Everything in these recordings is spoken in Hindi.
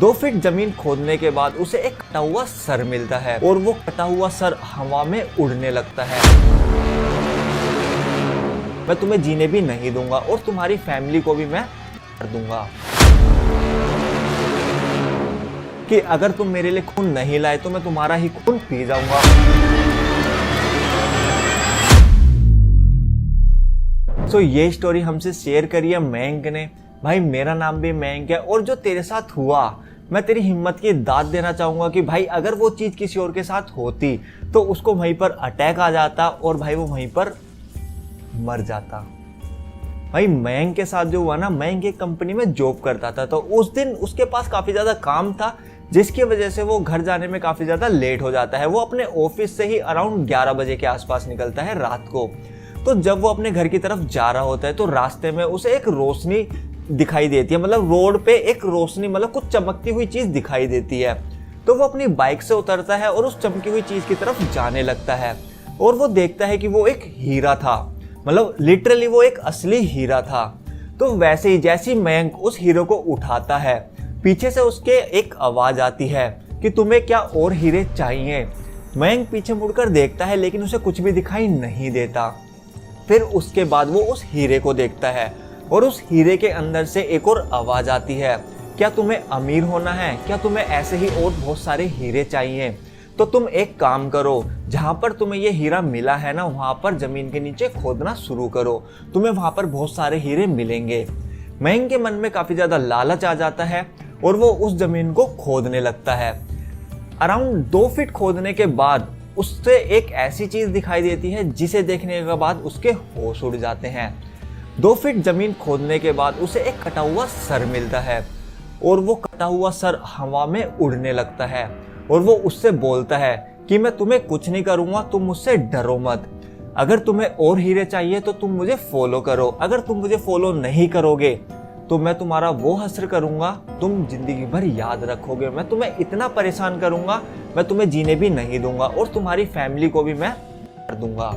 2 फीट जमीन खोदने के बाद उसे एक कटा हुआ सर मिलता है और वो कटा हुआ सर हवा में उड़ने लगता है। मैं तुम्हें जीने भी नहीं दूंगा और तुम्हारी फैमिली को भी मैं मार दूंगा कि अगर तुम मेरे लिए खून नहीं लाए तो मैं तुम्हारा ही खून पी जाऊंगा। तो ये स्टोरी हमसे शेयर करी है मयंक ने। भाई मेरा नाम भी मयंक है और जो तेरे साथ हुआ मैं तेरी हिम्मत की दाद देना चाहूंगा कि भाई अगर वो चीज किसी और के साथ होती तो उसको वहीं पर अटैक आ जाता और भाई वो वहीं पर मर जाता। भाई मयंक के साथ जो हुआ ना, मयंक एक कंपनी में जॉब करता था तो उस दिन उसके पास काफी ज्यादा काम था जिसकी वजह से वो घर जाने में काफी ज्यादा लेट हो जाता है। वो अपने ऑफिस से ही अराउंड 11 बजे के आसपास निकलता है रात को। तो जब वो अपने घर की तरफ जा रहा होता है तो रास्ते में उसे एक रोशनी दिखाई देती है, मतलब रोड पे एक रोशनी, मतलब कुछ चमकती हुई चीज दिखाई देती है। तो वो अपनी बाइक से उतरता है और उस चमकी हुई चीज की तरफ जाने लगता है और वो देखता है कि वो एक हीरा था, मतलब लिटरली वो एक असली हीरा था। तो वैसे ही जैसे मयंक उस हीरे को उठाता है, पीछे से उसके एक आवाज आती है कि तुम्हें क्या और हीरे चाहिए। मयंक पीछे मुड़कर देखता है लेकिन उसे कुछ भी दिखाई नहीं देता। फिर उसके बाद वो उस हीरे को देखता है और उस हीरे के अंदर से एक और आवाज आती है, क्या तुम्हें अमीर होना है, क्या तुम्हें ऐसे ही और बहुत सारे हीरे चाहिए, तो तुम एक काम करो, जहां पर तुम्हें ये हीरा मिला है ना वहां पर जमीन के नीचे खोदना शुरू करो, तुम्हें वहां पर बहुत सारे हीरे मिलेंगे। मयंक के मन में काफी ज्यादा लालच आ जाता है और वो उस जमीन को खोदने लगता है। अराउंड 2 फीट खोदने के बाद उससे एक ऐसी चीज दिखाई देती है जिसे देखने के बाद उसके होश उड़ जाते हैं। 2 फीट जमीन खोदने के बाद उसे एक कटा हुआ सर मिलता है और वो कटा हुआ सर हवा में उड़ने लगता है और वो उससे बोलता है कि मैं तुम्हें कुछ नहीं करूंगा, तुम मुझसे डरो मत। अगर तुम्हें और हीरे चाहिए तो तुम मुझे फॉलो करो, अगर तुम मुझे फॉलो नहीं करोगे तो मैं तुम्हारा वो हश्र करूंगा तुम जिंदगी भर याद रखोगे। मैं तुम्हें इतना परेशान करूंगा, मैं तुम्हें जीने भी नहीं दूंगा और तुम्हारी फैमिली को भी मैं मार दूंगा।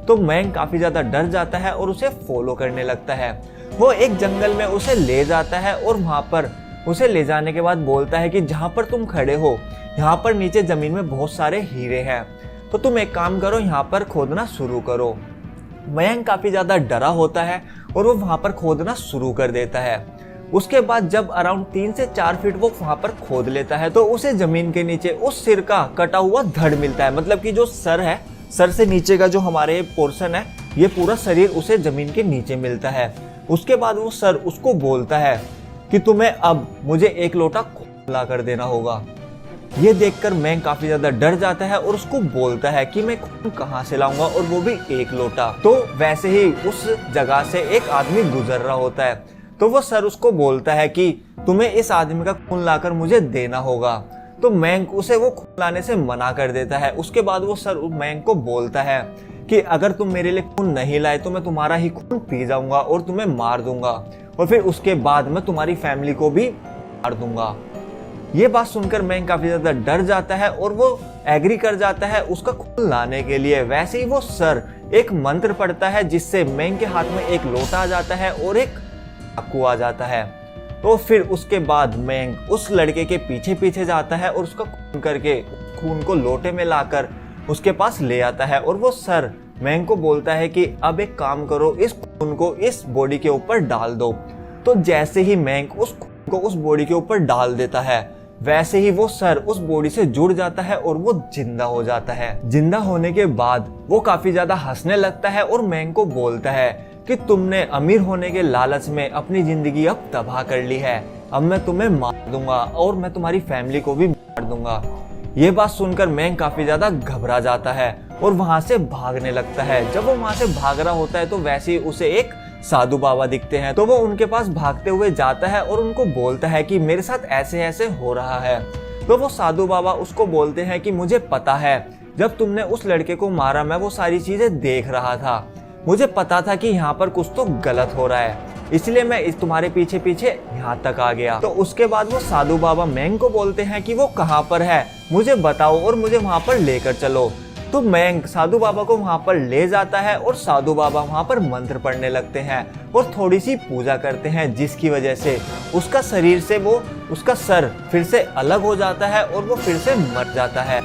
तो मयंक काफी ज्यादा डर जाता है और उसे फॉलो करने लगता है। वो एक जंगल में उसे ले जाता है और वहां पर उसे ले जाने के बाद बोलता है कि जहां पर तुम खड़े हो यहाँ पर नीचे जमीन में बहुत सारे हीरे हैं, तो तुम एक काम करो यहाँ पर खोदना शुरू करो। मयंक काफी ज्यादा डरा होता है और वो वहां पर खोदना शुरू कर देता है। उसके बाद जब अराउंड 3 से 4 फीट वो वहां पर खोद लेता है तो उसे जमीन के नीचे उस सिर का कटा हुआ धड़ मिलता है, मतलब कि जो सर है, सर से नीचे का जो हमारे पोर्शन है, ये पूरा शरीर उसे जमीन के नीचे मिलता है। उसके बाद वो सर उसको बोलता है कि तुम्हें अब मुझे 1 लोटा खून ला कर देना होगा। ये देखकर मयंक काफी ज्यादा डर जाता है और उसको बोलता है कि मैं खून कहाँ से लाऊंगा और वो भी 1 लोटा। तो वैसे ही उस जगह से एक आदमी गुजर रहा होता है तो वो सर उसको बोलता है कि तुम्हें इस आदमी का खून लाकर मुझे देना होगा। तो मयंक उसे वो खून लाने से मना कर देता है। उसके बाद वो सर मयंक को बोलता है कि अगर तुम मेरे लिए खून नहीं लाए तो मैं तुम्हारा ही खून पी जाऊंगा और तुम्हें मार दूंगा और फिर उसके बाद मैं तुम्हारी फैमिली को भी मार दूंगा। ये बात सुनकर मयंक काफी ज्यादा डर जाता है और वो एग्री कर जाता है उसका खून लाने के लिए। वैसे ही वो सर एक मंत्र पढ़ता है जिससे मयंक के हाथ में एक लोटा आ जाता है और एक चाकू आ जाता है। तो फिर उसके बाद मयंक उस लड़के के पीछे पीछे जाता है और उसका खून करके खून को लोटे में लाकर उसके पास ले आता है और वो सर मयंक को बोलता है कि अब एक काम करो, इस खून को इस बॉडी के ऊपर डाल दो। तो जैसे ही मयंक उस खून को उस बॉडी के ऊपर डाल देता है वैसे ही वो सर उस बॉडी से जुड़ जाता है और वो जिंदा हो जाता है। जिंदा होने के बाद वो काफी ज्यादा हंसने लगता है और मयंक को बोलता है कि तुमने अमीर होने के लालच में अपनी जिंदगी अब तबाह कर ली है, अब मैं तुम्हें मार दूंगा और मैं तुम्हारी फैमिली को भी मार दूंगा। ये बात सुनकर मयंक काफी ज्यादा घबरा जाता है और वहां से भागने लगता है। जब वो वहां से भाग रहा होता है तो वैसे ही उसे एक साधु बाबा दिखते हैं। तो वो उनके पास भागते हुए जाता है और उनको बोलता है कि मेरे साथ ऐसे ऐसे हो रहा है। तो वो साधु बाबा उसको बोलते हैं कि मुझे पता है जब तुमने उस लड़के को मारा मैं वो सारी चीजें देख रहा था, मुझे पता था कि यहाँ पर कुछ तो गलत हो रहा है, इसलिए मैं इस तुम्हारे पीछे पीछे यहाँ तक आ गया। तो उसके बाद वो साधु बाबा मयंक को बोलते हैं कि वो कहाँ पर है, मुझे बताओ और मुझे वहां पर लेकर चलो। तो मयंक साधु बाबा को वहां पर ले जाता है और साधु बाबा वहां पर मंत्र पढ़ने लगते हैं और थोड़ी सी पूजा करते हैं, जिसकी वजह से उसका शरीर से उसका सर फिर से अलग हो जाता है और वो फिर से मर जाता है।